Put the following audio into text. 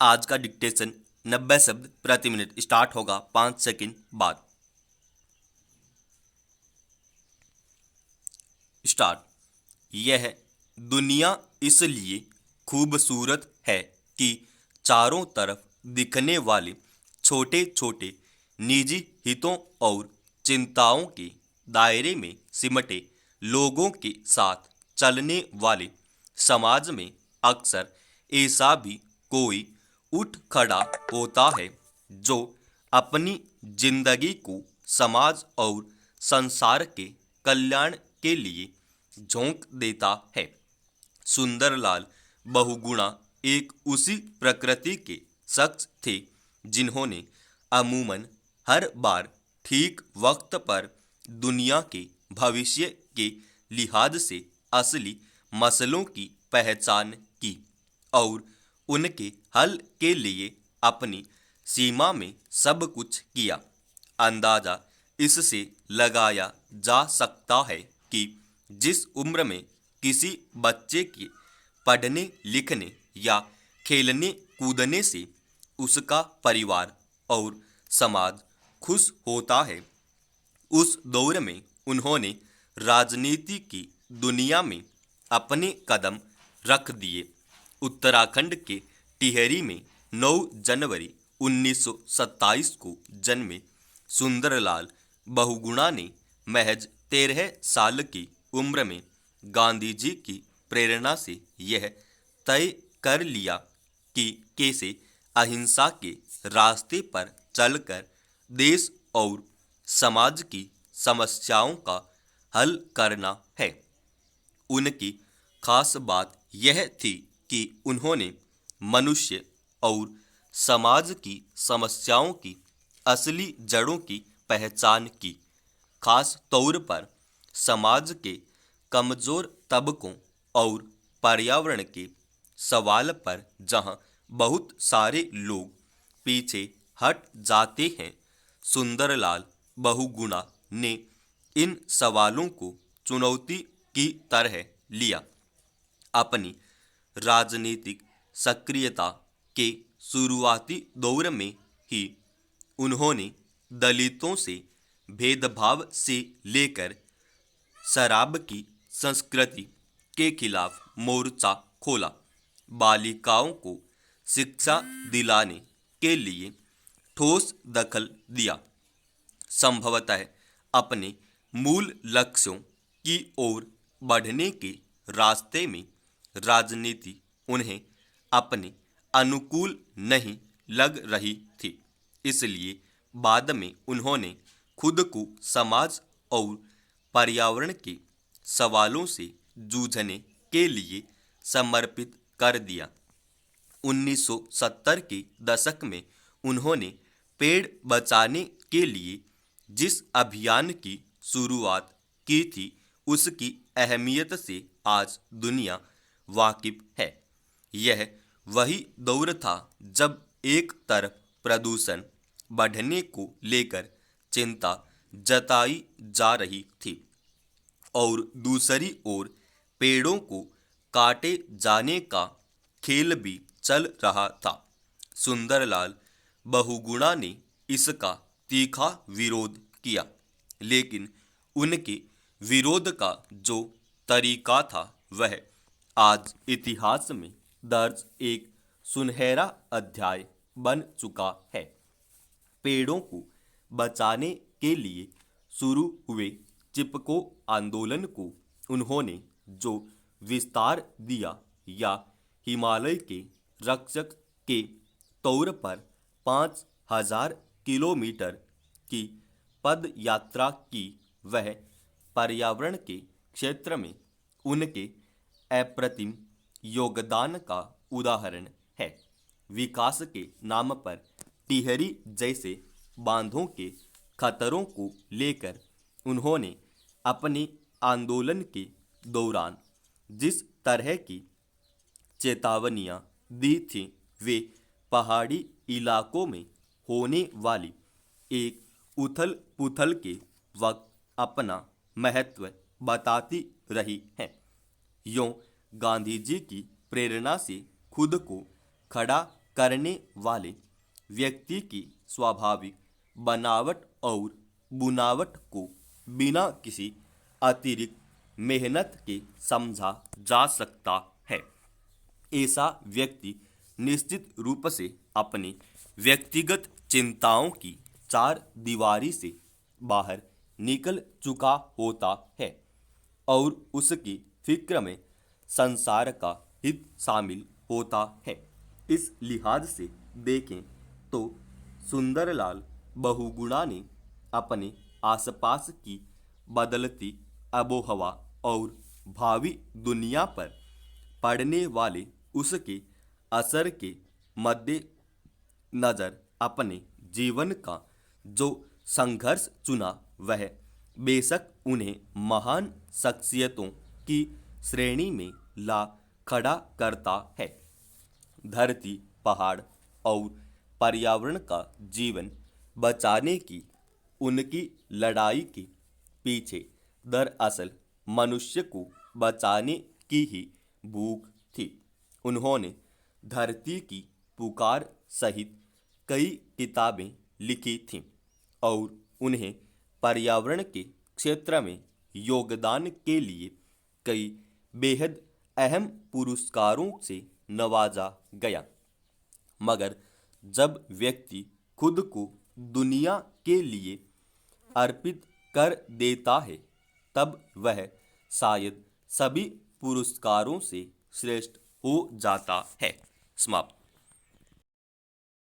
आज का डिक्टेशन 90 शब्द प्रति मिनट स्टार्ट होगा 5 सेकंड बाद। स्टार्ट। यह दुनिया इसलिए खूबसूरत है कि चारों तरफ दिखने वाले छोटे छोटे निजी हितों और चिंताओं के दायरे में सिमटे लोगों के साथ चलने वाले समाज में अक्सर ऐसा भी कोई उठ खड़ा होता है जो अपनी जिंदगी को समाज और संसार के कल्याण के लिए झोंक देता है। सुंदरलाल बहुगुणा एक उसी प्रकृति के शख्स थे जिन्होंने अमूमन हर बार ठीक वक्त पर दुनिया के भविष्य के लिहाज से असली मसलों की पहचान की और उनके हल के लिए अपनी सीमा में सब कुछ किया। अंदाजा इससे लगाया जा सकता है कि जिस उम्र में किसी बच्चे के पढ़ने लिखने या खेलने कूदने से उसका परिवार और समाज खुश होता है, उस दौर में उन्होंने राजनीति की दुनिया में अपने कदम रख दिए। उत्तराखंड के टिहरी में 9 जनवरी 1927 को जन्मे सुंदरलाल बहुगुणा ने महज 13 साल की उम्र में गांधी जी की प्रेरणा से यह तय कर लिया कि कैसे अहिंसा के रास्ते पर चलकर देश और समाज की समस्याओं का हल करना है। उनकी खास बात यह थी कि उन्होंने मनुष्य और समाज की समस्याओं की असली जड़ों की पहचान की, खास तौर पर समाज के कमजोर तबकों और पर्यावरण के सवाल पर, जहां बहुत सारे लोग पीछे हट जाते हैं। सुंदरलाल बहुगुणा ने इन सवालों को चुनौती की तरह लिया। अपनी राजनीतिक सक्रियता के शुरुआती दौर में ही उन्होंने दलितों से भेदभाव से लेकर शराब की संस्कृति के खिलाफ मोर्चा खोला। बालिकाओं को शिक्षा दिलाने के लिए ठोस दखल दिया। संभवतः अपने मूल लक्ष्यों की ओर बढ़ने के रास्ते में राजनीति उन्हें अपने अनुकूल नहीं लग रही थी, इसलिए बाद में उन्होंने खुद को समाज और पर्यावरण के सवालों से जूझने के लिए समर्पित कर दिया। 1970 के दशक में उन्होंने पेड़ बचाने के लिए जिस अभियान की शुरुआत की थी, उसकी अहमियत से आज दुनिया वाकिफ है। यह वही दौर था जब एक तरफ प्रदूषण बढ़ने को लेकर चिंता जताई जा रही थी और दूसरी ओर पेड़ों को काटे जाने का खेल भी चल रहा था। सुंदरलाल बहुगुणा ने इसका तीखा विरोध किया, लेकिन उनके विरोध का जो तरीका था वह आज इतिहास में दर्ज एक सुनहरा अध्याय बन चुका है। पेड़ों को बचाने के लिए शुरू हुए चिपको आंदोलन को उन्होंने जो विस्तार दिया या हिमालय के रक्षक के तौर पर 5000 किलोमीटर की पद यात्रा की, वह पर्यावरण के क्षेत्र में उनके अप्रतिम योगदान का उदाहरण है। विकास के नाम पर टिहरी जैसे बांधों के खतरों को लेकर उन्होंने अपने आंदोलन के दौरान जिस तरह की चेतावनियां दी थीं, वे पहाड़ी इलाकों में होने वाली एक उथल पुथल के वक्त अपना महत्व बताती रही हैं। यूं गांधी जी की प्रेरणा से खुद को खड़ा करने वाले व्यक्ति की स्वाभाविक बनावट और बुनावट को बिना किसी अतिरिक्त मेहनत के समझा जा सकता है। ऐसा व्यक्ति निश्चित रूप से अपनी व्यक्तिगत चिंताओं की चार दीवारी से बाहर निकल चुका होता है और उसकी फिक्र में संसार का हित शामिल होता है। इस लिहाज से देखें तो सुंदरलाल बहुगुणा ने अपने आसपास की बदलती आबोहवा और भावी दुनिया पर पड़ने वाले उसके असर के मद्दे नज़र अपने जीवन का जो संघर्ष चुना वह बेशक उन्हें महान शख्सियतों की श्रेणी में ला खड़ा करता है। धरती, पहाड़ और पर्यावरण का जीवन बचाने की उनकी लड़ाई के पीछे दरअसल मनुष्य को बचाने की ही भूख थी। उन्होंने धरती की पुकार सहित कई किताबें लिखी थीं और उन्हें पर्यावरण के क्षेत्र में योगदान के लिए कई बेहद अहम पुरस्कारों से नवाजा गया। मगर जब व्यक्ति खुद को दुनिया के लिए अर्पित कर देता है तब वह शायद सभी पुरस्कारों से श्रेष्ठ हो जाता है। समाप्त।